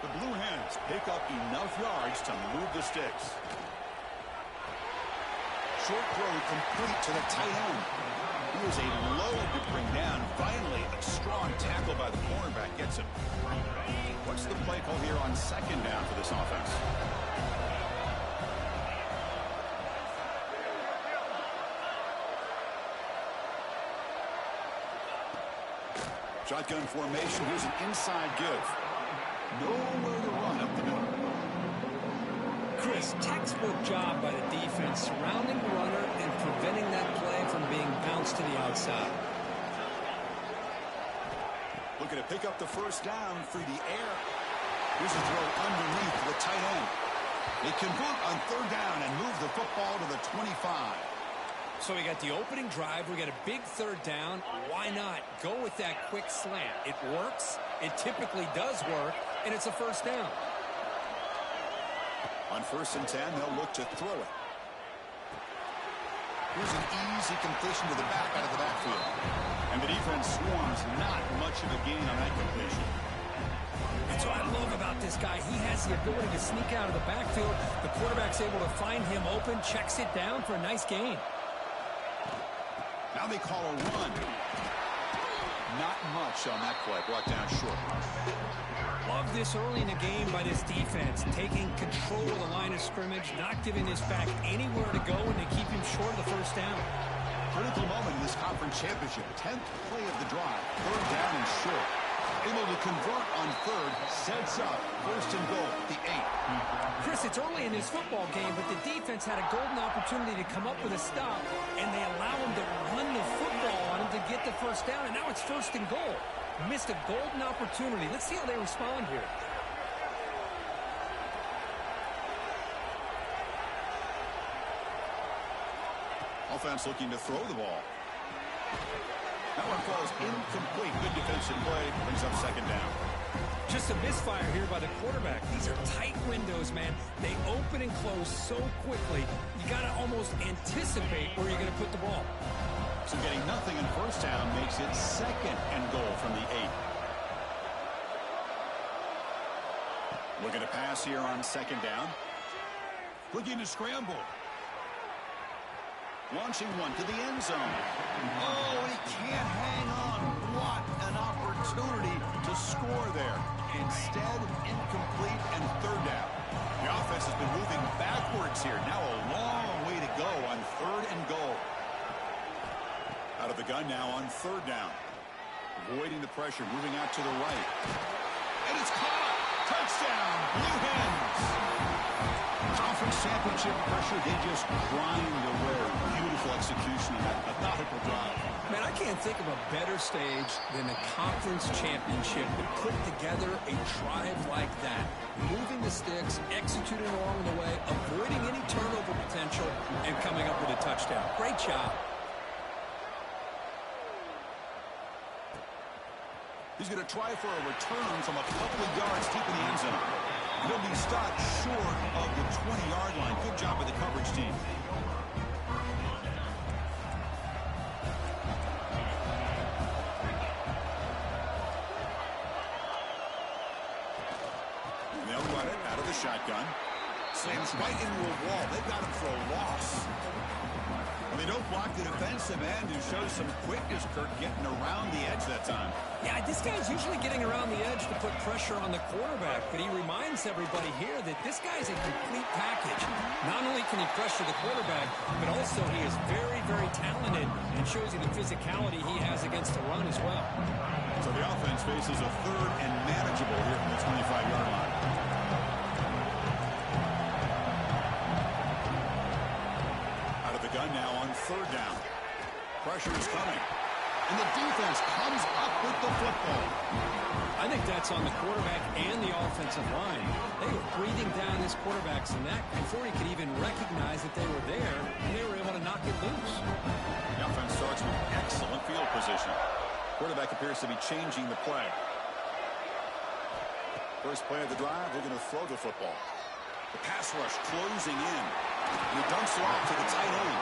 The Blue Hens pick up enough yards to move the sticks. Short throw complete to the tight end. He is a load to bring down. Finally, a strong tackle by the cornerback gets him. What's the play call here on second down for this offense? Shotgun formation. Here's an inside give. Nowhere to run up the middle. Chris, textbook job by the defense surrounding the runner and preventing that play from being bounced to the outside. Looking to pick up the first down through the air. Here's a throw underneath the tight end. They convert on third down and move the football to the 25. So we got the opening drive. We got a big third down. Why not go with that quick slant? It works. It typically does work. And it's a first down. On 1st and 10, they'll look to throw it. Here's an easy completion to the back out of the backfield. And the defense swarms. Not much of a gain on that completion. That's what I love about this guy. He has the ability to sneak out of the backfield. The quarterback's able to find him open, checks it down for a nice gain. Now they call a run. Not much on that play. Brought down short. Love this early in the game by this defense. Taking control of the line of scrimmage, not giving this back anywhere to go, and they keep him short of the first down. Critical moment in this conference championship. 10th play of the drive. Third down and short. Able to convert on third. Sets up 1st and goal. The 8. Chris, it's early in this football game, but the defense had a golden opportunity to come up with a stop, and they allow him to run the football on him to get the first down, and now it's 1st and goal. Missed a golden opportunity. Let's see how they respond here. Offense looking to throw the ball. That one falls incomplete. Good defensive play. Brings up 2nd down. Just a misfire here by the quarterback. These are tight windows, man. They open and close so quickly. You got to almost anticipate where you're going to put the ball. So getting nothing in first down makes it 2nd and goal from the 8. Looking to pass here on 2nd down. Looking to scramble. Launching one to the end zone. Oh, he can't hang on. What an opportunity to score there. Instead, incomplete and 3rd down. The offense has been moving backwards here. Now a long way to go on 3rd and goal. Out of the gun now on 3rd down. Avoiding the pressure, moving out to the right. And it's caught. Touchdown, Blue Hens. Conference championship pressure, they just grind away. Beautiful execution of that methodical drive. Man, I can't think of a better stage than the conference championship to put together a drive like that. Moving the sticks, executing along the way, avoiding any turnover potential, and coming up with a touchdown. Great job. He's going to try for a return from a couple of yards deep in the end zone. He'll be stopped short of the 20-yard line. Good job by the coverage team. And they'll run it out of the shotgun. Slams right into a wall. They've got him for a loss. Well, they don't block the defensive end, who shows some quickness, Kirk, getting around the edge that time. Yeah, this guy's usually getting around the edge to put pressure on the quarterback, but he reminds everybody here that this guy's a complete package. Not only can he pressure the quarterback, but also he is very, very talented and shows you the physicality he has against the run as well. So the offense faces a 3rd and manageable here from the 25-yard line. Gun now on 3rd down. Pressure is coming. And the defense comes up with the football. I think that's on the quarterback and the offensive line. They were breathing down his quarterback's neck before he could even recognize that they were there, and they were able to knock it loose. The offense starts with excellent field position. Quarterback appears to be changing the play. First play of the drive, they're going to throw the football. The pass rush closing in. And he dumps it off to the tight end.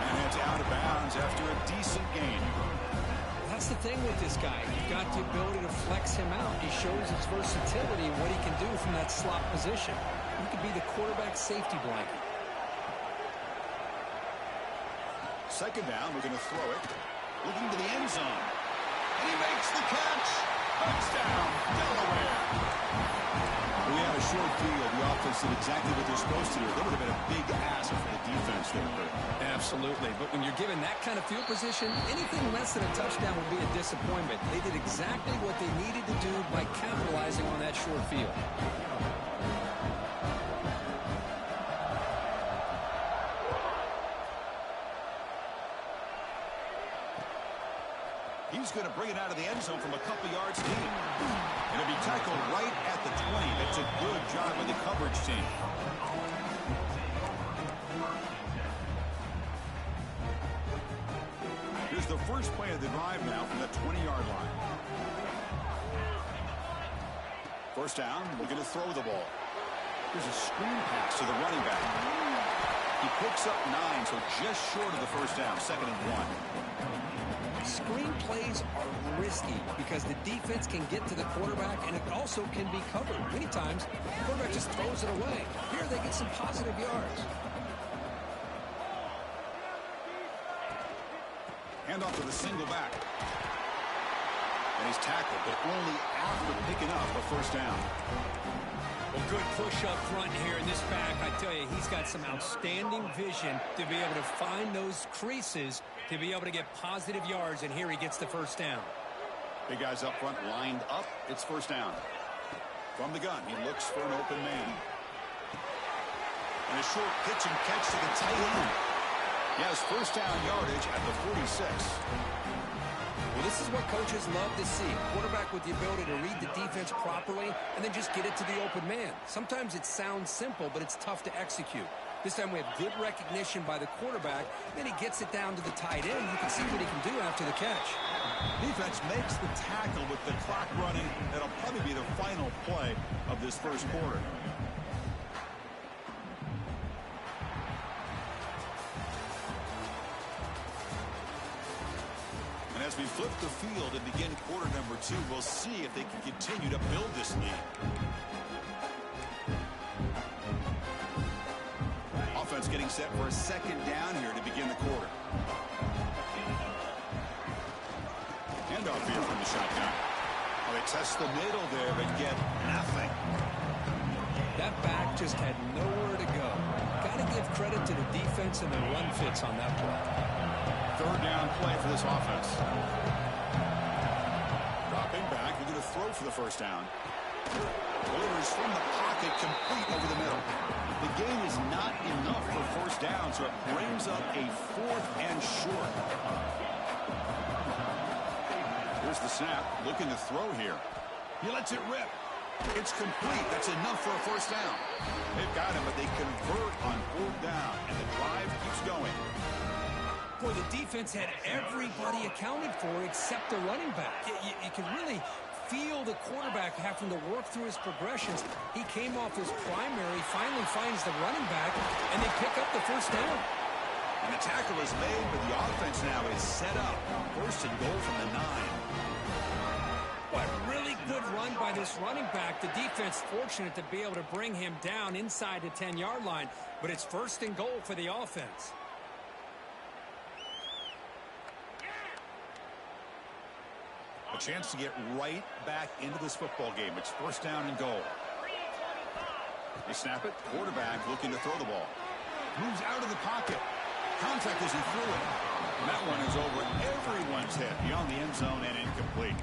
And it's out of bounds after a decent gain. That's the thing with this guy. You've got the ability to flex him out. He shows his versatility and what he can do from that slot position. He could be the quarterback safety blanket. Second down, we're going to throw it. Looking to the end zone. And he makes the catch. Touchdown, Delaware. We had a short field. The offense did exactly what they're supposed to do. That would have been a big ask for the defense there. Absolutely. But when you're given that kind of field position, anything less than a touchdown would be a disappointment. They did exactly what they needed to do by capitalizing on that short field. He's going to bring it out of the end zone from a couple yards deep. And it'll be tackled right at the 20. That's a good job by the coverage team. Here's the first play of the drive now from the 20-yard line. First down, we're going to throw the ball. Here's a screen pass to the running back. He picks up 9, so just short of the first down, 2nd and 1. Screen plays are risky because the defense can get to the quarterback, and it also can be covered. Many times, the quarterback just throws it away. Here they get some positive yards. Hand off to the single back. And he's tackled, but only after picking up a first down. Well, good push up front here in this back. I tell you, he's got some outstanding vision to be able to find those creases, to be able to get positive yards, and here he gets the first down. Big guys up front lined up. It's first down. From the gun, he looks for an open man. And a short pitch and catch to the tight end. He has first down yardage at the 46. Well, this is what coaches love to see. A quarterback with the ability to read the defense properly and then just get it to the open man. Sometimes it sounds simple, but it's tough to execute. This time we have good recognition by the quarterback. Then he gets it down to the tight end. You can see what he can do after the catch. Defense makes the tackle with the clock running. That'll probably be the final play of this first quarter. And as we flip the field and begin quarter number 2, we'll see if they can continue to build this lead. Offense getting set for a second down here to begin the quarter. Handoff here from the shotgun. Well, they test the middle there, but get nothing. That back just had nowhere to go. Got to give credit to the defense and the run fits on that play. Third down play for this offense. Dropping back, we're going to throw for the first down. Delivers from the pocket, complete over the middle. The gain is not enough for first down, so it brings up a 4th and short. Here's the snap, looking to throw here. He lets it rip. It's complete. That's enough for a first down. They've got him, but they convert on 4th down, and the drive keeps going. Boy, the defense had everybody accounted for except the running back. You can really feel the quarterback having to work through his progressions. He came off his primary, finally finds the running back, and they pick up the first down. And the tackle is made, but the offense now is set up. First and goal from the 9. What a really good run by this running back. The defense fortunate to be able to bring him down inside the 10-yard line, but it's first and goal for the offense. A chance to get right back into this football game. It's first down and goal. They snap it. Quarterback looking to throw the ball. Moves out of the pocket. Contact as he threw it. And that one is over everyone's head. Beyond the end zone and incomplete.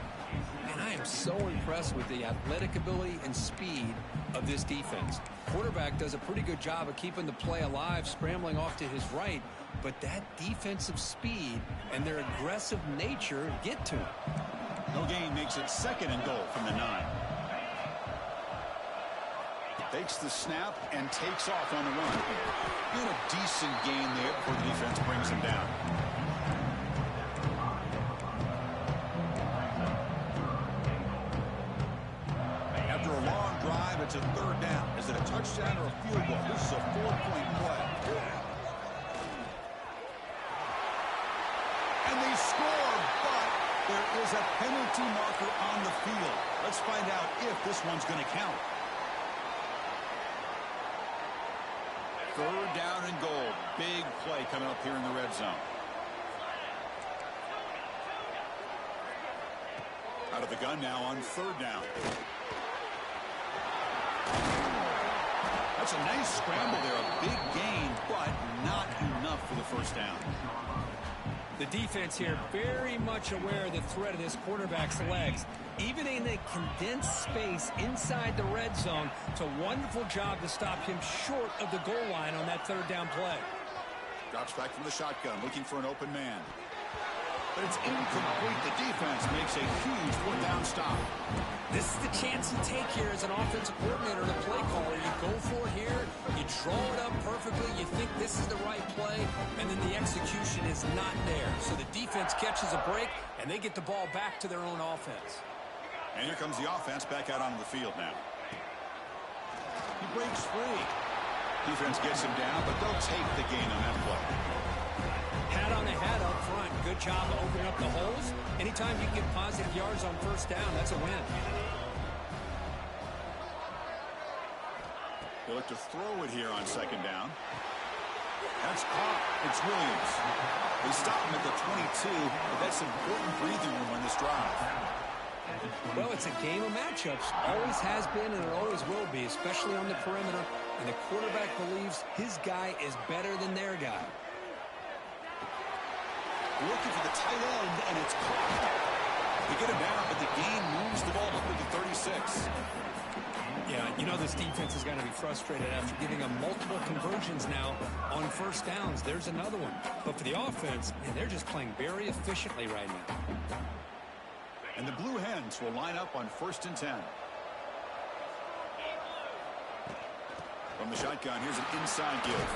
And I am so impressed with the athletic ability and speed of this defense. Quarterback does a pretty good job of keeping the play alive, scrambling off to his right. But that defensive speed and their aggressive nature get to him. No gain makes it second and goal from the 9. Takes the snap and takes off on the run. And a decent gain there before the defense brings him down. After a long drive, it's a 3rd down. Is it a touchdown or a field goal? This is a 4-point play. And they score, but There is a penalty marker on the field. Let's find out if this one's going to count. Third down and goal. Big play coming up here in the red zone. Out of the gun now on third down. That's a nice scramble there. A big gain, but not enough for the first down. The defense here very much aware of the threat of this quarterback's legs. Even in a condensed space inside the red zone, it's a wonderful job to stop him short of the goal line on that third down play. Drops back from the shotgun, looking for an open man. But it's incomplete. The defense makes a huge fourth down stop. This is the chance you take here as an offensive coordinator and a play caller. You go for it here, you draw it up perfectly, you think this is the right play, and then the execution is not there. So the defense catches a break, and they get the ball back to their own offense. And here comes the offense back out onto the field now. He breaks free. Defense gets him down, but they'll take the gain on that play. Hat on a hat up front. Good job of opening up the holes. Anytime you get positive yards on first down, that's a win. They look to throw it here on second down. That's caught. It's Williams. They stop him at the 22, but that's important breathing room on this drive. Well, it's a game of matchups. Always has been and it always will be, especially on the perimeter. And the quarterback believes his guy is better than their guy. Looking for the tight end, and it's caught. They get him down, but the gain moves the ball up to the 36. Yeah, you know this defense is going to be frustrated after giving them multiple conversions now on first downs. There's another one. But for the offense, man, they're just playing very efficiently right now. And the Blue Hens will line up on 1st and 10. From the shotgun, here's an inside give.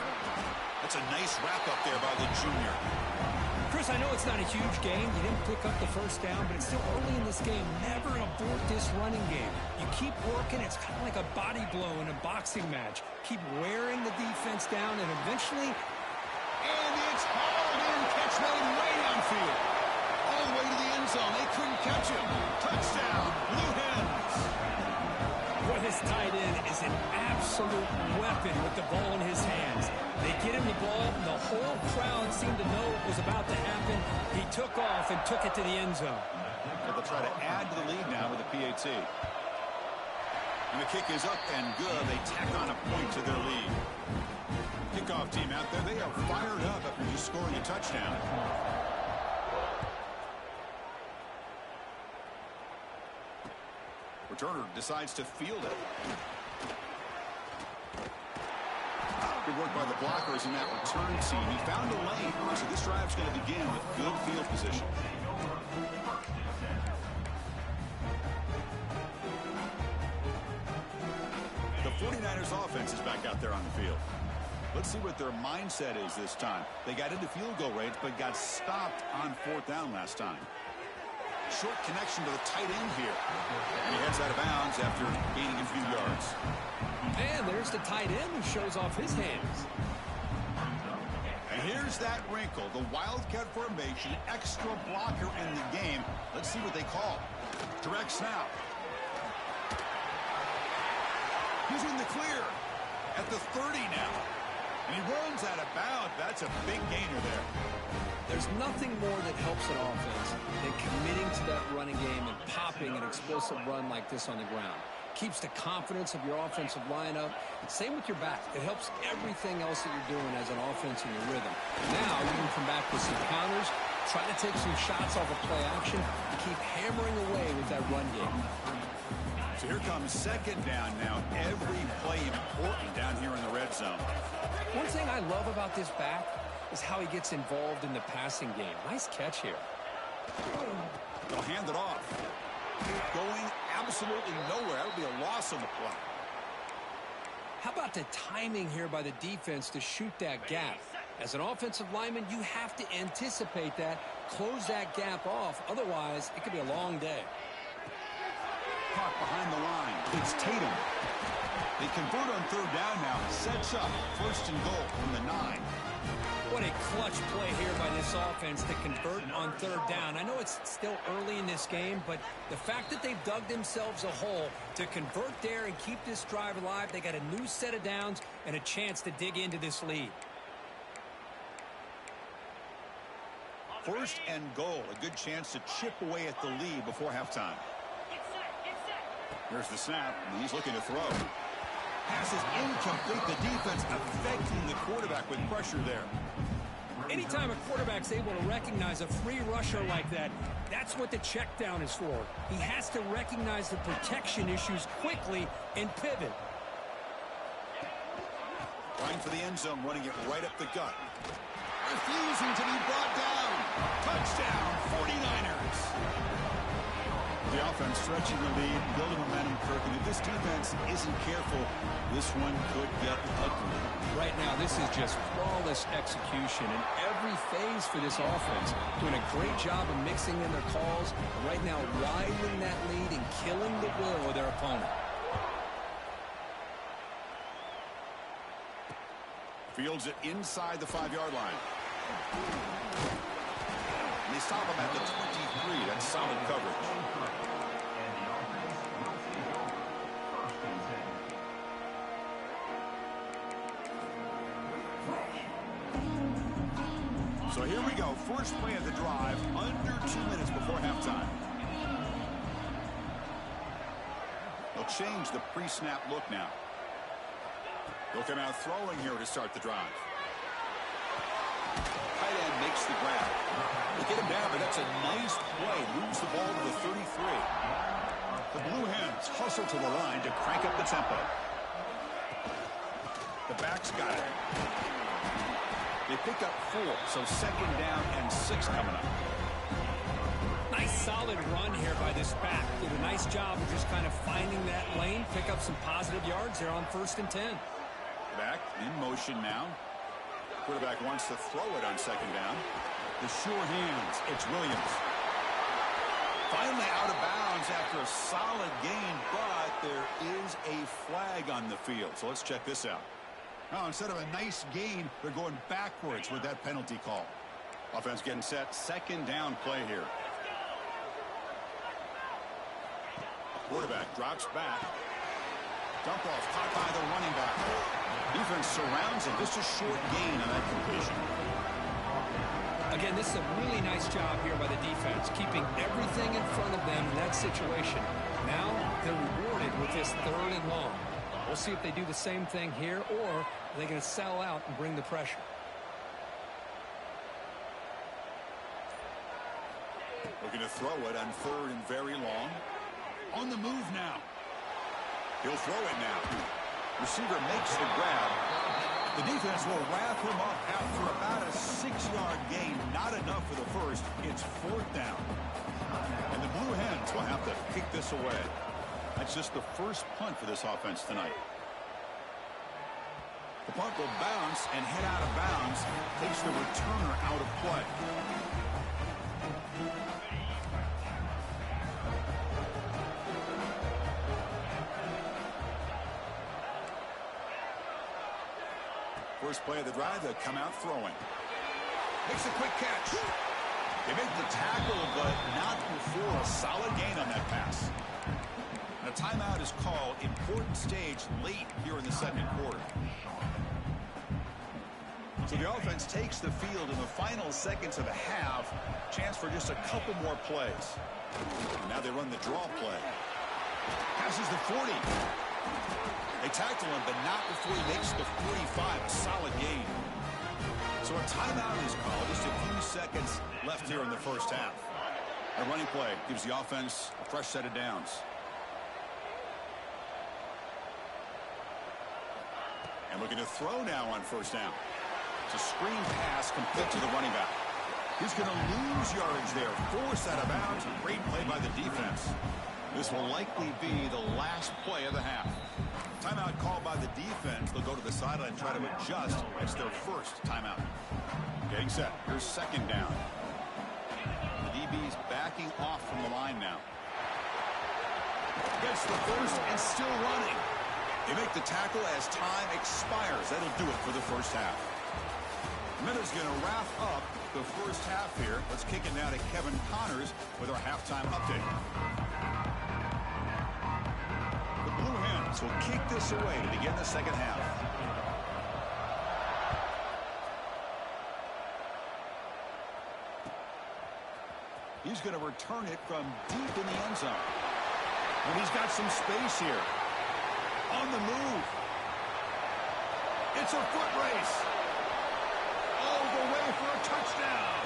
That's a nice wrap-up there by the junior. Chris, I know it's not a huge game. You didn't pick up the first down, but it's still early in this game. Never abort this running game. You keep working. It's kind of like a body blow in a boxing match. Keep wearing the defense down, and eventually... And it's hauled in. Catch made way downfield. All the way to the end zone. They couldn't catch him. Touchdown, Blue Hens. Boy, this tight end is an absolute weapon with the ball in his hands. They get him the ball. The whole crowd seemed to know what was about to happen. He took off and took it to the end zone. They'll try to add to the lead now with a PAT. And the kick is up and good. They tack on a point to their lead. Kickoff team out there. They are fired up after just scoring a touchdown. Returner decides to field it. Good work by the blockers in that return team. He found a lane. So this drive's going to begin with good field position. The 49ers offense is back out there on the field. Let's see what their mindset is this time. They got into field goal range, but got stopped on 4th down last time. Short connection to the tight end here. And he heads out of bounds after gaining a few yards. And there's the tight end who shows off his hands. And here's that wrinkle. The Wildcat formation, extra blocker in the game. Let's see what they call. Direct snap. He's in the clear at the 30 now. And he runs out of bounds. That's a big gainer there. There's nothing more that helps an offense than committing to that running game and popping an explosive run like this on the ground. Keeps the confidence of your offensive lineup. Same with your back. It helps everything else that you're doing as an offense in your rhythm. Now you can come back with some counters, try to take some shots off of play action, and keep hammering away with that run game. So here comes second down now. Every play important down here in the red zone. One thing I love about this back is how he gets involved in the passing game. Nice catch here. They'll hand it off. Going absolutely nowhere. That would be a loss on the play. How about the timing here by the defense to shoot that gap? As an offensive lineman, you have to anticipate that, close that gap off. Otherwise, it could be a long day. Caught behind the line. It's Tatum. They convert on 3rd down now. Sets up 1st and goal from the 9. What a clutch play here by this offense to convert on third down. I know it's still early in this game, but the fact that they've dug themselves a hole to convert there and keep this drive alive, they got a new set of downs and a chance to dig into this lead. First and goal, a good chance to chip away at the lead before halftime. Here's the snap, and he's looking to throw. Pass is incomplete. The defense affecting the quarterback with pressure there. Anytime a quarterback's able to recognize a free rusher like that, that's what the check down is for. He has to recognize the protection issues quickly and pivot. Trying for the end zone, running it right up the gut. Refusing to be brought down. Touchdown, 49ers. The offense stretching the lead, building momentum, Kirk. And if this defense isn't careful, this one could get ugly. Right now, this is just flawless execution in every phase for this offense. Doing a great job of mixing in their calls. Right now, widening that lead and killing the will of their opponent. Fields it inside the 5-yard line. And they stop him at the 23. That's solid coverage. So here we go. First play of the drive, under 2 minutes before halftime. They'll change the pre-snap look now. They'll come out throwing here to start the drive. Tight end makes the grab. They get him down, but that's a nice play. Moves the ball to the 33. The Blue Hens hustle to the line to crank up the tempo. The backs got it. They pick up 4, so second down and 6 coming up. Nice solid run here by this back. Did a nice job of just kind of finding that lane, pick up some positive yards there on 1st and 10. Back in motion now. Quarterback wants to throw it on second down. The sure hands. It's Williams. Finally out of bounds after a solid gain, but there is a flag on the field. So let's check this out. Now, instead of a nice gain, they're going backwards with that penalty call. Offense getting set. Second down play here. Quarterback drops back. Dump off caught by the running back. Defense surrounds him. Just a short gain on that completion. Again, this is a really nice job here by the defense, keeping everything in front of them in that situation. Now they're rewarded with this 3rd and long. We'll see if they do the same thing here, or are they going to sell out and bring the pressure. Looking to throw it on 3rd and very long. On the move now. He'll throw it now. Receiver makes the grab. The defense will wrap him up after about a 6-yard gain. Not enough for the first. It's 4th down. And the Blue Hens will have to kick this away. That's just the first punt for this offense tonight. The punt will bounce and head out of bounds. Takes the returner out of play. First play of the drive, they'll come out throwing. Makes a quick catch. They make the tackle, but not before a solid gain on that pass. And a timeout is called. Important stage late here in the second quarter. So the offense takes the field in the final seconds of the half. Chance for just a couple more plays. And now they run the draw play. Passes the 40. They tackle him, but not before he makes the 45. A solid gain. So a timeout is called. Just a few seconds left here in the first half. A running play gives the offense a fresh set of downs. And looking to throw now on 1st down. It's a screen pass complete to the running back. He's going to lose yardage there. Forced out of bounds. Great play by the defense. This will likely be the last play of the half. Timeout called by the defense. They'll go to the sideline and try to adjust. It's their first timeout. Getting set. Here's 2nd down. The DB's backing off from the line now. Gets the first and still running. They make the tackle as time expires. That'll do it for the first half. Minutes going to wrap up the first half here. Let's kick it now to Kevin Connors with our halftime update. The Blue Hens will kick this away to begin the second half. He's going to return it from deep in the end zone. And he's got some space here. On the move. It's a foot race. All the way for a touchdown.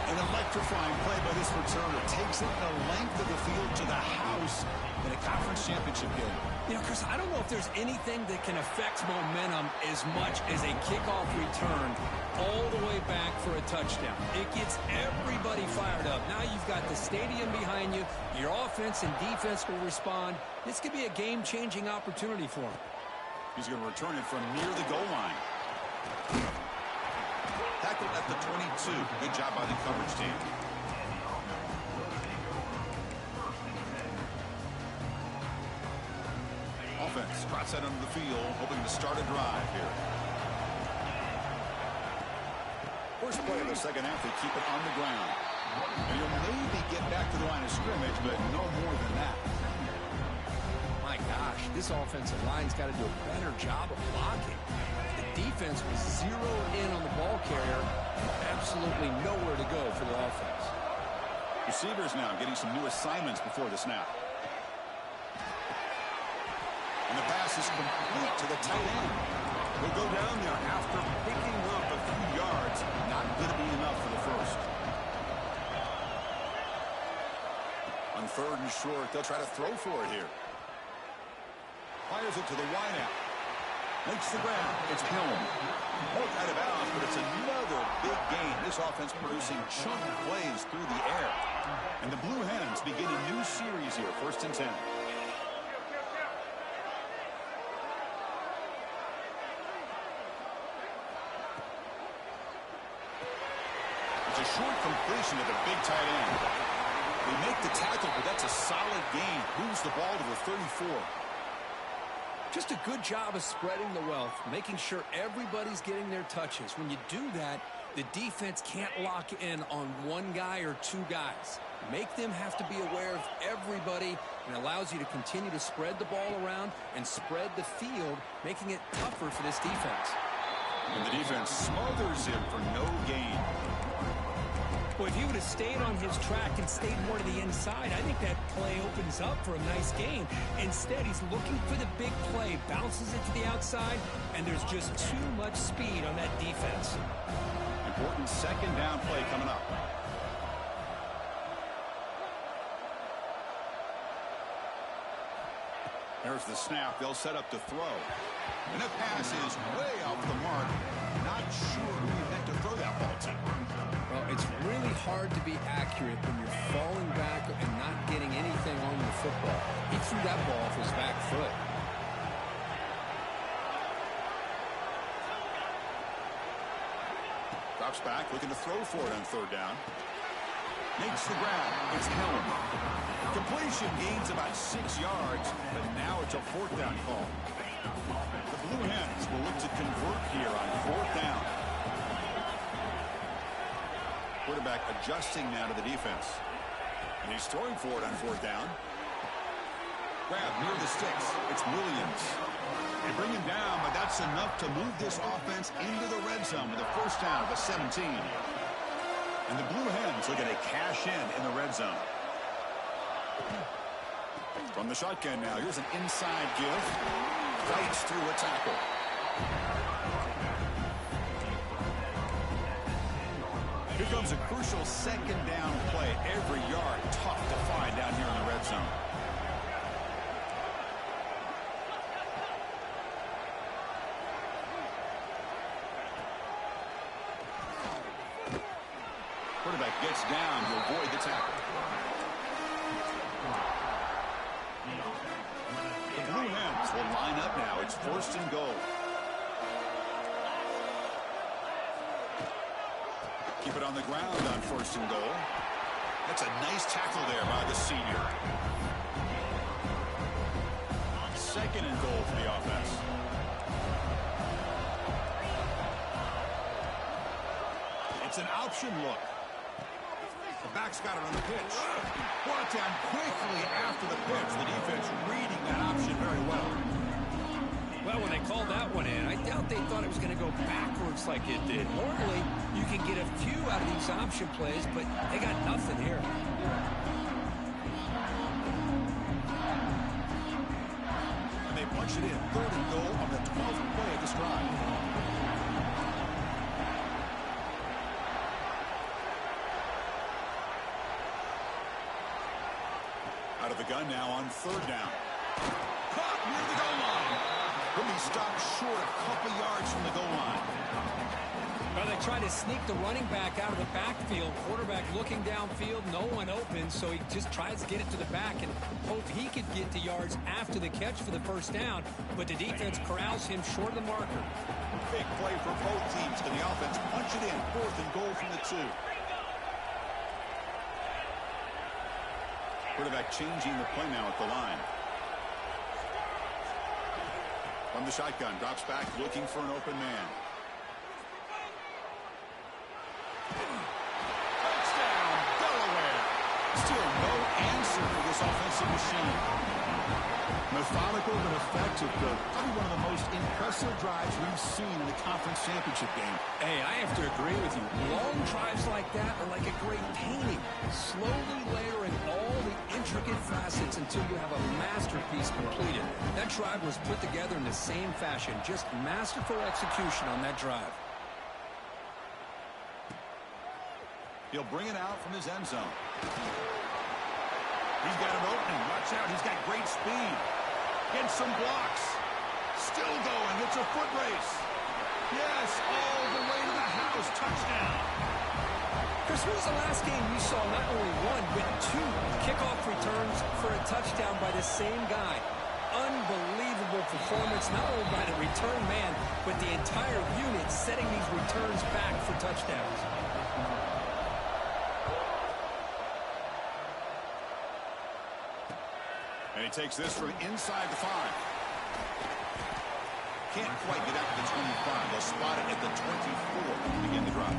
An electrifying play by this returner. Takes it the length of the field to the house in a conference championship game. You know, Chris, I don't know if there's anything that can affect momentum as much as a kickoff return all the way back for a touchdown. It gets everybody fired up. Now you've got the stadium behind you. Your offense and defense will respond. This could be a game-changing opportunity for him. He's going to return it from near the goal line. Tackled at the 22. Good job by the coverage team. Offense trots out onto the field, hoping to start a drive here. First play of the second half, they keep it on the ground. And you'll maybe get back to the line of scrimmage, but no more than that. My gosh, this offensive line's got to do a better job of blocking. The defense was zeroed in on the ball carrier and absolutely nowhere to go for the offense. Receivers now getting some new assignments before the snap. And the pass is complete to the tight end. He'll go down there after picking up a few yards. Not going to be enough for the first. On third and short, they'll try to throw for it here. Fires it to the wideout. Makes the ground. It's Helm. Both out of bounds, but it's another big gain. This offense producing chunk plays through the air. And the Blue Hens begin a new series here, 1st and 10. It's a short completion to the big tight end. They make the tackle, but that's a solid gain. Moves the ball to the 34. Just a good job of spreading the wealth, making sure everybody's getting their touches. When you do that, the defense can't lock in on one guy or two guys. Make them have to be aware of everybody, and allows you to continue to spread the ball around and spread the field, making it tougher for this defense. And the defense smothers him for no gain. Well, if he would have stayed on his track and stayed more to the inside, I think that play opens up for a nice gain. Instead, he's looking for the big play, bounces it to the outside, and there's just too much speed on that defense. Important second down play coming up. There's the snap. They'll set up to throw. And that pass is way off the mark. Not sure who he meant to throw that ball to. Well, it's really hard to be accurate when you're falling back and not getting anything on the football. He threw that ball off his back foot. Drops back, looking to throw for it on third down. Makes the ground. It's Helm. Completion gains about 6 yards, but now it's a 4th down call. The Blue Hens will look to convert here on 4th down. Quarterback adjusting now to the defense. And he's throwing for it on 4th down. Grab near the sticks. It's Williams. They bring him down, but that's enough to move this offense into the red zone with a 1st down of a 17. And the Blue Hens looking to cash in the red zone. From the shotgun now, here's an inside give. Fights through a tackle. Here comes a crucial second down play. Every yard tough to find down here in the red zone. Quarterback gets down to avoid the tackle. The Blue Hens will line up now. It's 1st and goal. Keep it on the ground on 1st and goal. That's a nice tackle there by the senior. 2nd and goal for the offense. It's an option look. The back's got it on the pitch. Brought down quickly after the pitch. The defense reading that option very well. Well, when they called that one in, I doubt they thought it was going to go backwards like it did. Normally, you can get a few out of these option plays, but they got nothing here. And they punch it in. 3rd and goal on the 12th play of this drive. Out of the gun now on 3rd down. Caught near the goal line. He'll be stopped short a couple yards from the goal line. Well, they try to sneak the running back out of the backfield. Quarterback looking downfield, no one open, so he just tries to get it to the back and hope he could get to yards after the catch for the 1st down, but the defense corrals him short of the marker. Big play for both teams. Can the offense punch it in? 4th and goal from the 2. Quarterback changing the play now at the line. From the shotgun, drops back, looking for an open man. Touchdown, Delaware. Still no answer for this offensive machine. Methodical but effective, though. Probably one of the most impressive drives we've seen in the conference championship game. Hey, I have to agree with you. Long drives like that are like a great painting. Slowly layering all the intricate facets until you have a masterpiece completed. That drive was put together in the same fashion. Just masterful execution on that drive. He'll bring it out from his end zone. He's got an opening. Watch out. He's got great speed. Gets some blocks. Still going. It's a foot race. Yes, all the way to the house. Touchdown. Chris, when was the last game you saw not only 1, but 2 kickoff returns for a touchdown by the same guy? Unbelievable performance, not only by the return man, but the entire unit setting these returns back for touchdowns. And he takes this from inside the 5. Can't quite get out to the 25. They'll spot it at the 24 to begin the drive.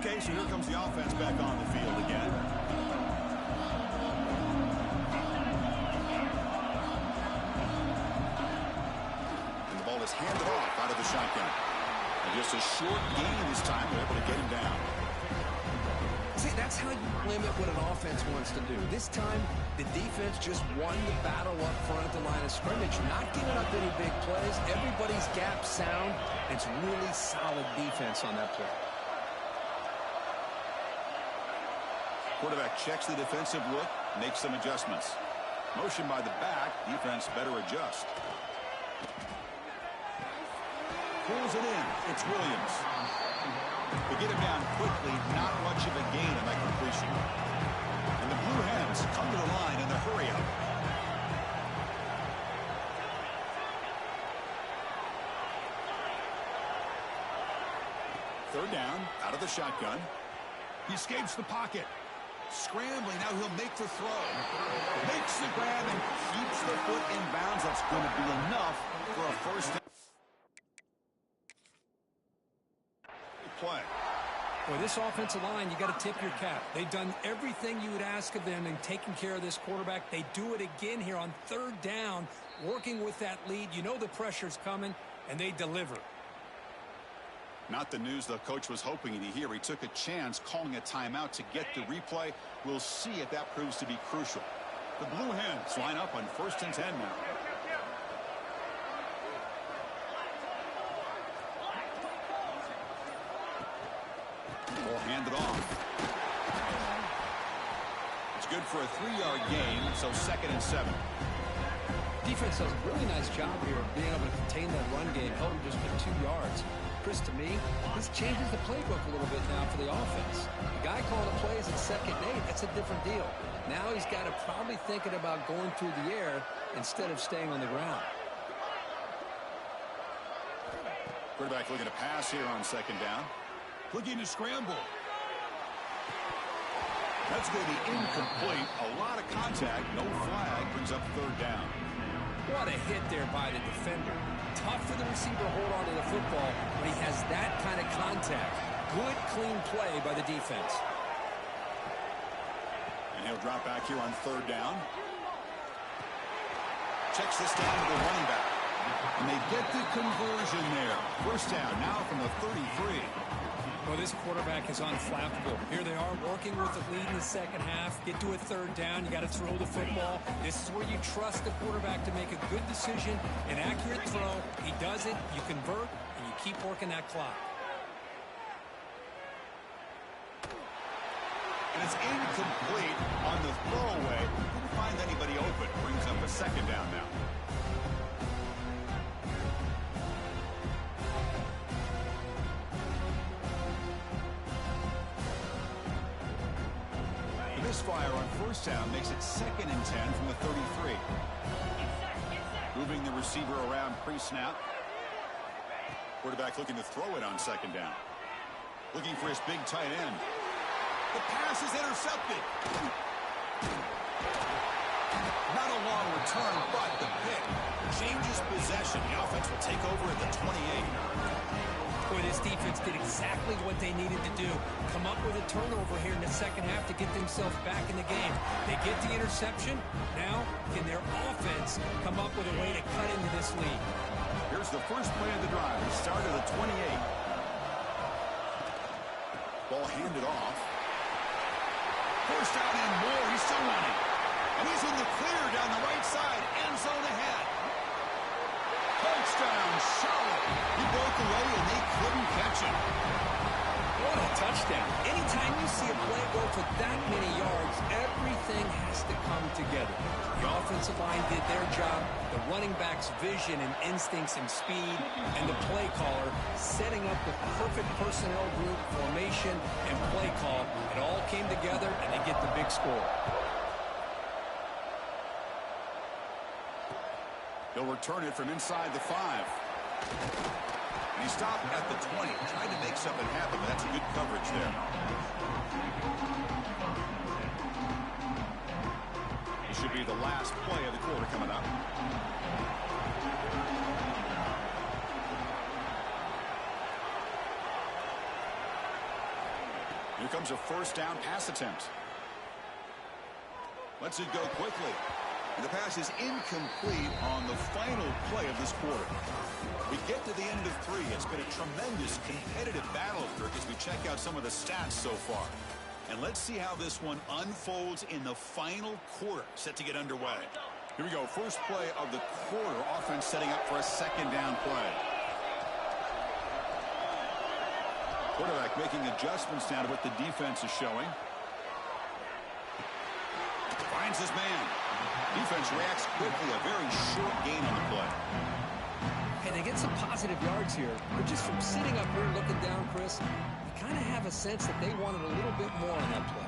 Okay, so here comes the offense back on the field again. And the ball is handed off out of the shotgun. And just a short gain this time. They're able to get him down. See, that's how you limit what an offense wants to do. This time, the defense just won the battle up front at the line of scrimmage, not giving up any big plays. Everybody's gap sound. It's really solid defense on that play. Quarterback checks the defensive look, makes some adjustments. Motion by the back, defense better adjust. Pulls it in. It's Williams. They get him down quickly. Not much of a gain on that completion. And the Blue Hens come to the line in the hurry-up. Third down, out of the shotgun. He escapes the pocket. Scrambling. Now he'll make the throw. Makes the grab and keeps the foot in bounds. That's going to be enough for a first down. Play. Boy, this offensive line, you got to tip your cap. They've done everything you would ask of them in taking care of this quarterback. They do it again here on 3rd down, working with that lead. You know the pressure's coming, and they deliver. Not the news the coach was hoping to hear. He took a chance calling a timeout to get the replay. We'll see if that proves to be crucial. The Blue Hens line up on 1st and 10 now. Ball handed off. It's good for a 3-yard gain, so 2nd and 7. Defense does a really nice job here of being able to contain that run game, held him just for 2 yards. Chris, to me, this changes the playbook a little bit now for the offense. The guy calling the plays at 2nd and 8, that's a different deal. Now he's got to probably thinking about going through the air instead of staying on the ground. Quarterback looking to pass here on 2nd down. Looking to scramble. That's going to be incomplete. A lot of contact. No flag. Brings up 3rd down. What a hit there by the defender. Tough for the receiver to hold on to the football when he has that kind of contact. Good, clean play by the defense. And he'll drop back here on third down. Checks this down to the running back. And they get the conversion there. First down now from the 33. Well, this quarterback is unflappable. Here they are working with the lead in the second half. Get to a third down. You got to throw the football. This is where you trust the quarterback to make a good decision, an accurate throw. He does it, you convert, and you keep working that clock. And it's incomplete on the throwaway. Couldn't find anybody open. Brings up a second down now. Misfire on first down makes it 2nd and 10 from the 33. Moving the receiver around pre-snap. Quarterback looking to throw it on second down. Looking for his big tight end. The pass is intercepted. Not a long return, but the pick changes possession. The offense will take over at the 28. Boy, this defense did exactly what they needed to do. Come up with a turnover here in the second half to get themselves back in the game. They get the interception. Now, can their offense come up with a way to cut into this lead? Here's the first play of the drive. The start of the 28. Ball handed off. First down and more. He's still running. And he's in the clear down the right side. End zone ahead. Touchdown, Charlotte. He broke away and they couldn't catch him. What a touchdown. Anytime you see a play go for that many yards, everything has to come together. The offensive line did their job, the running back's vision and instincts and speed, and the play caller setting up the perfect personnel group, formation, and play call. It all came together, and they get the big score. He'll return it from inside the 5. And he stopped at the 20. Tried to make something happen, but that's good coverage there. This should be the last play of the quarter coming up. Here comes a first down pass attempt. Lets it go quickly. And the pass is incomplete on the final play of this quarter. We get to the end of 3. It's been a tremendous competitive battle, Kirk, as we check out some of the stats so far. And let's see how this one unfolds in the final quarter, set to get underway. Here we go. First play of the quarter. Offense setting up for a second down play. Quarterback making adjustments now to what the defense is showing. Finds his man. Defense reacts quickly. A very short gain on the play. Hey, they get some positive yards here. But just from sitting up here looking down, Chris, you kind of have a sense that they wanted a little bit more on that play.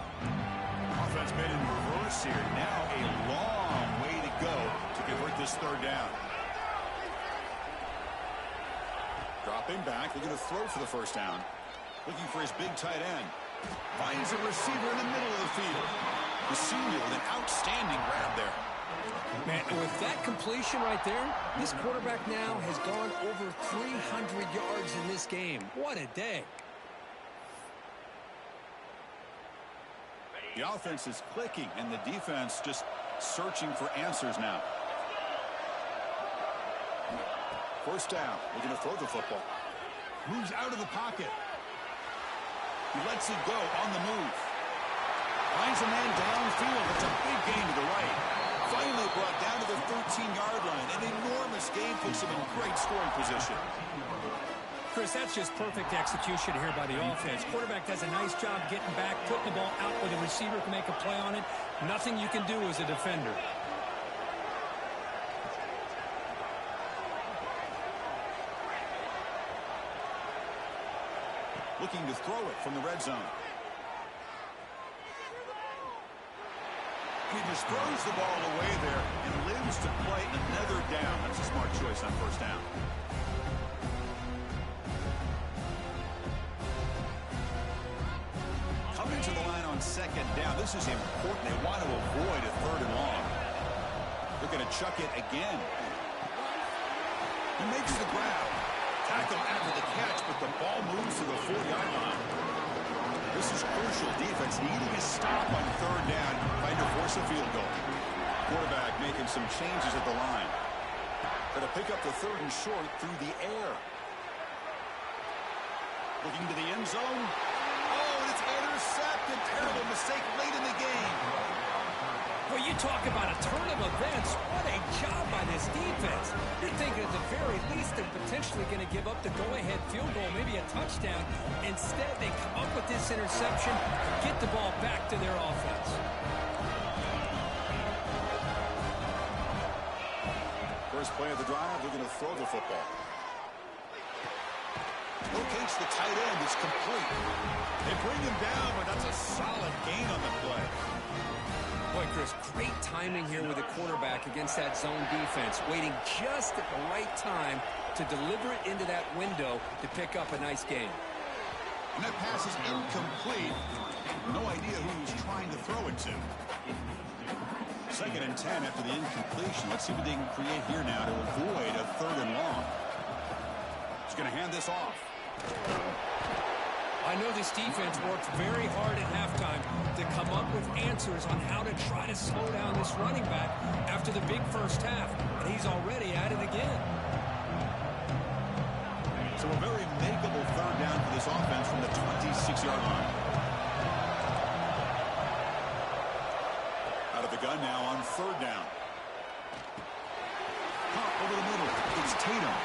Offense made in reverse here. Now a long way to go to convert this third down. Dropping back. Looking to throw for the first down. Looking for his big tight end. Finds a receiver in the middle of the field. The senior with an outstanding grab there. Man, with that completion right there, this quarterback now has gone over 300 yards in this game. What a day. The offense is clicking, and the defense just searching for answers now. First down. Looking to throw the football. Moves out of the pocket. He lets it go on the move. Finds a man downfield. It's a big gain to the right. Finally brought down to the 13-yard line. An enormous gain puts him in great scoring position. Chris, that's just perfect execution here by the offense. Quarterback does a nice job getting back, putting the ball out where the receiver can make a play on it. Nothing you can do as a defender. Looking to throw it from the red zone. He just throws the ball away there and lives to play another down. That's a smart choice on first down. Coming to the line on second down. This is important. They want to avoid a third and long. They're going to chuck it again. makes the grab. Tackle after the catch, but the ball moves to the 4-yard line. This is crucial defense needing a stop on third down, trying to force a field goal. Quarterback making some changes at the line. Going to pick up the third and short through the air. Looking to the end zone. Oh, and it's intercepted. Terrible mistake late in the game. Well, you talk about a turn of events. What a job by this defense. You're thinking at the very least they're potentially going to give up the go-ahead field goal, maybe a touchdown. Instead, they come up with this interception, get the ball back to their offense. First play of the drive, they're going to throw the football. Locates the tight end. It's complete. They bring him down, but that's a solid gain on the play. Boy, Chris, great timing here with the quarterback against that zone defense, waiting just at the right time to deliver it into that window to pick up a nice gain. And that pass is incomplete. No idea who he's trying to throw it to. 2nd and 10 after the incompletion. Let's see what they can create here now to avoid a 3rd and long. He's going to hand this off. I know this defense worked very hard at halftime to come up with answers on how to try to slow down this running back after the big first half, and he's already at it again. So a very makeable 3rd down for this offense from the 26-yard line. Out of the gun now on 3rd down. Pop over the middle. It's Tatum.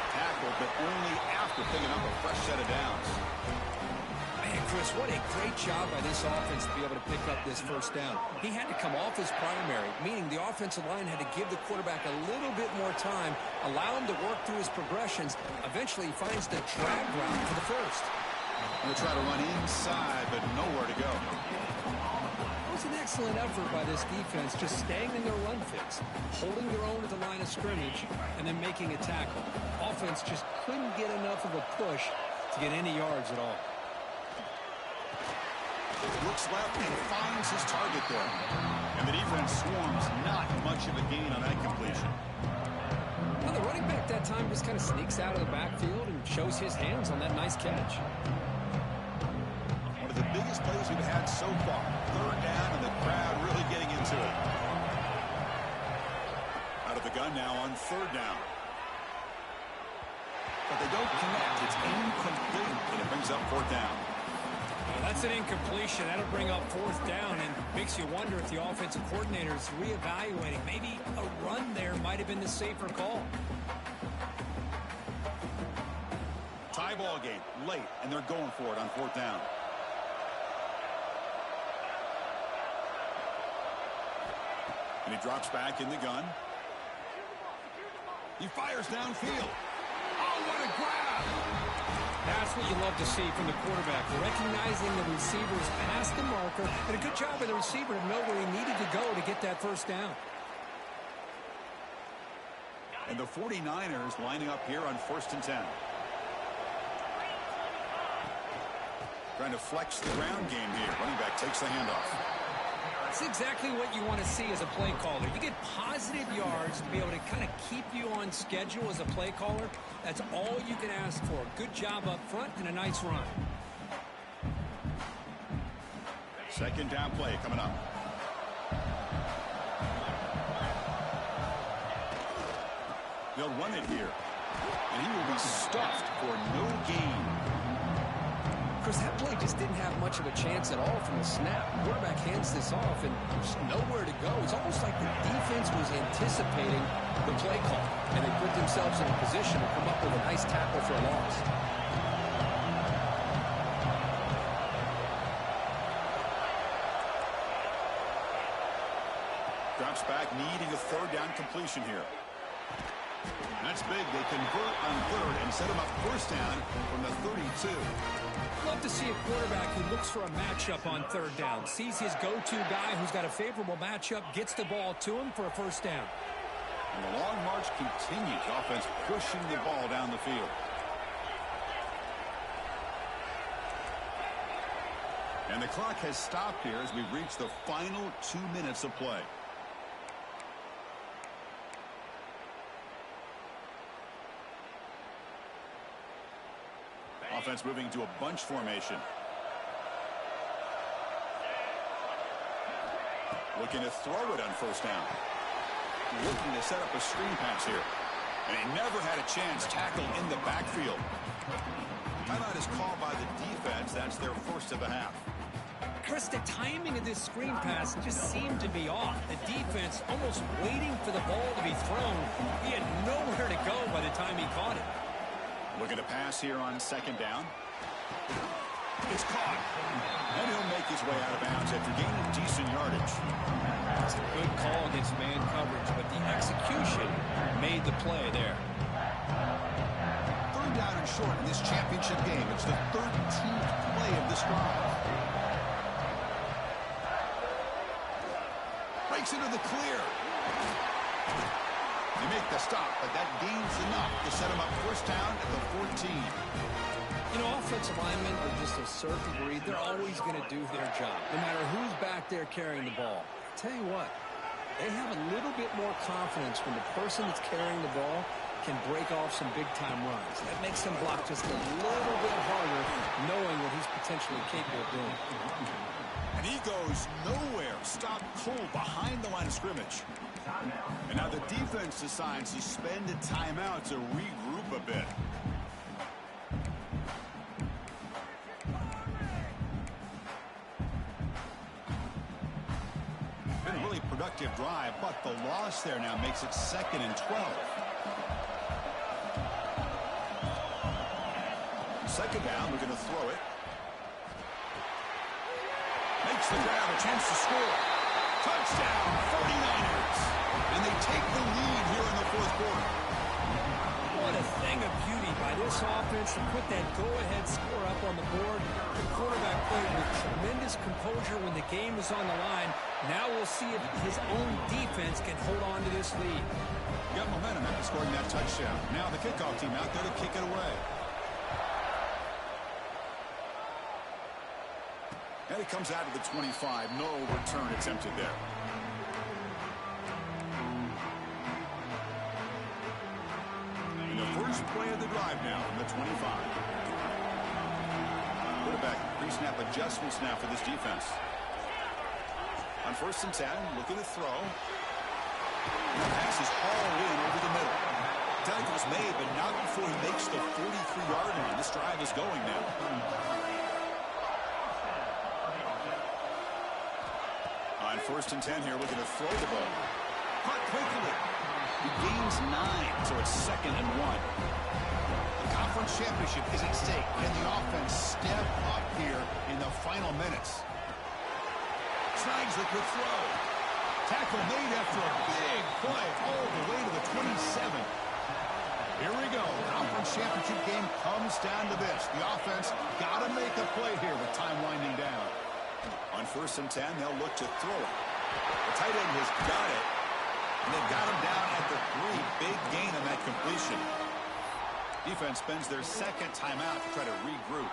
Tackled, but only after picking up a fresh set of downs. Man, Chris, what a great job by this offense to be able to pick up this first down. He had to come off his primary, meaning the offensive line had to give the quarterback a little bit more time, allow him to work through his progressions. Eventually, he finds the drag route for the first. They'll try to run inside, but nowhere to go. It was an excellent effort by this defense, just staying in their run fix, holding their own at the line of scrimmage, and then making a tackle. Offense just couldn't get enough of a push to get any yards at all. Looks left and finds his target there. And the defense swarms. Not much of a gain on that completion. Well, the running back that time just kind of sneaks out of the backfield and shows his hands on that nice catch. One of the biggest plays we've had so far. 3rd down and the crowd really getting into it. Out of the gun now on 3rd down. But they don't connect. It's incomplete, and it brings up 4th down. Well, that's an incompletion. That'll bring up 4th down and makes you wonder if the offensive coordinator is reevaluating. Maybe a run there might have been the safer call. Tie ball game late, and they're going for it on 4th down. And he drops back in the gun. He fires downfield. Oh, what a grab! That's what you love to see from the quarterback, recognizing the receiver's past the marker, and a good job by the receiver to know where he needed to go to get that first down. And the 49ers lining up here on 1st and 10. Trying to flex the ground game here. Running back takes the handoff. That's exactly what you want to see as a play caller. You get positive yards to be able to kind of keep you on schedule as a play caller. That's all you can ask for. Good job up front and a nice run. 2nd down play coming up. They'll run it here. And he will be stuffed for no gain. Chris, that play just didn't have much of a chance at all from the snap. The quarterback hands this off, and there's nowhere to go. It's almost like the defense was anticipating the play call, and they put themselves in a position to come up with a nice tackle for a loss. Drops back, needing a 3rd down completion here. That's big. They convert on 3rd and set him up 1st down from the 32. Love to see a quarterback who looks for a matchup on 3rd down. Sees his go-to guy who's got a favorable matchup, gets the ball to him for a 1st down. And the long march continues. Offense pushing the ball down the field. And the clock has stopped here as we reach the final 2 minutes of play. Defense moving to a bunch formation. Looking to throw it on first down. Looking to set up a screen pass here. And he never had a chance tackled in the backfield. Timeout is called by the defense. That's their first of the half. Chris, the timing of this screen pass just seemed to be off. The defense almost waiting for the ball to be thrown. He had nowhere to go by the time he caught it. Looking to pass here on second down. It's caught. And he'll make his way out of bounds after gaining decent yardage. It's a good call against man coverage, but the execution made the play there. Third down and short in this championship game. It's the 13th play of this drive. Breaks into the clear. They make the stop, but that gains enough to set him up first down at the 14. You know, offensive linemen are just a certain breed. They're always going to do their job, no matter who's back there carrying the ball. I tell you what, they have a little bit more confidence when the person that's carrying the ball can break off some big-time runs. That makes them block just a little bit harder, knowing what he's potentially capable of doing. And he goes nowhere. Stopped cold behind the line of scrimmage. And now the defense decides to spend a timeout to regroup a bit. Been a really productive drive, but the loss there now makes it 2nd and 12. Second down, we're going to throw it. Makes the grab, a chance to score. Touchdown, 49ers. And they take the lead here in the fourth quarter. What a thing of beauty by this offense to put that go-ahead score up on the board. The quarterback played with tremendous composure when the game was on the line. Now we'll see if his own defense can hold on to this lead. Got momentum after scoring that touchdown. Now the kickoff team out there to kick it away. And it comes out of the 25. No return attempted there. And the first play of the drive now from the 25. Quarterback pre-snap adjustments now for this defense. On 1st and 10, looking to throw. And the pass is hauled in over the middle. Tackle's made, but not before he makes the 43-yard line. This drive is going now. On 1st and 10 here, looking to throw the ball. Caught quickly. He gains 9, so it's 2nd and 1. The conference championship is at stake. Can the offense step up here in the final minutes? Snags the quick throw. Tackle made after a big play all the way to the 27. Here we go. Conference championship game comes down to this. The offense got to make a play here with time winding down. On 1st and 10, they'll look to throw it. The tight end has got it. And they've got him down at the 3. Big gain on that completion. Defense spends their 2nd timeout to try to regroup.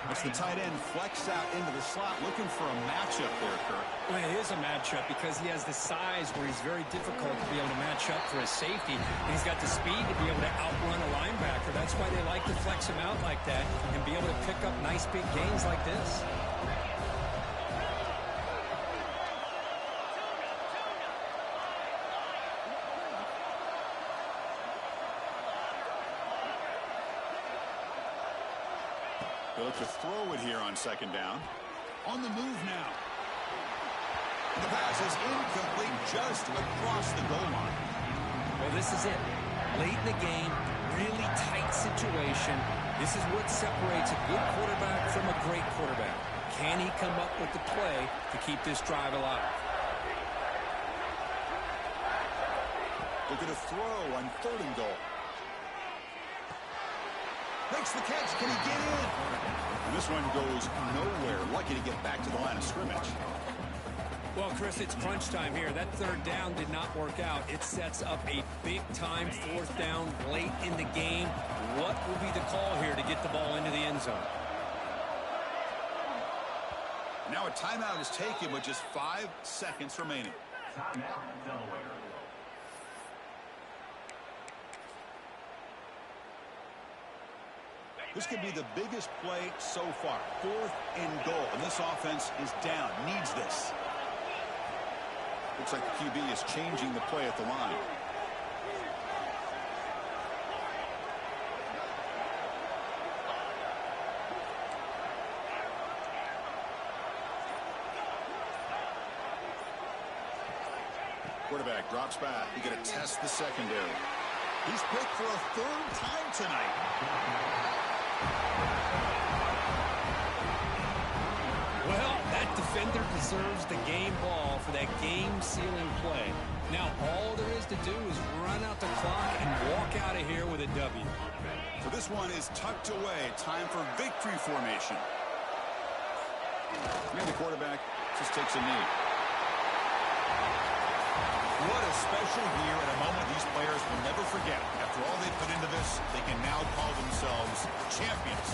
It's the tight end flexed out into the slot, looking for a matchup there, Kirk. Well, it is a matchup because he has the size where he's very difficult to be able to match up for his safety. And he's got the speed to be able to outrun a linebacker. That's why they like to flex him out like that and be able to pick up nice big gains like this. They look to throw it here on 2nd down. On the move now. The pass is incomplete just across the goal line. Well, this is it. Late in the game, really tight situation. This is what separates a good quarterback from a great quarterback. Can he come up with the play to keep this drive alive? Looking to throw on 3rd and goal. Makes the catch. Can he get in? And this one goes nowhere. Lucky to get back to the line of scrimmage. Well, Chris, it's crunch time here. That 3rd down did not work out. It sets up a big-time 4th down late in the game. What will be the call here to get the ball into the end zone? Now a timeout is taken with just 5 seconds remaining. This could be the biggest play so far. 4th and goal, and this offense is down. Needs this. Looks like the QB is changing the play at the line. Quarterback drops back. You got to test the secondary. He's picked for a 3rd time tonight. Well, that defender deserves the game ball for that game-sealing play. Now all there is to do is run out the clock and walk out of here with a W. So this one is tucked away. Time for victory formation. Maybe the quarterback just takes a knee. What a special year and a moment these players will never forget. After all they put into this, they can now call themselves champions.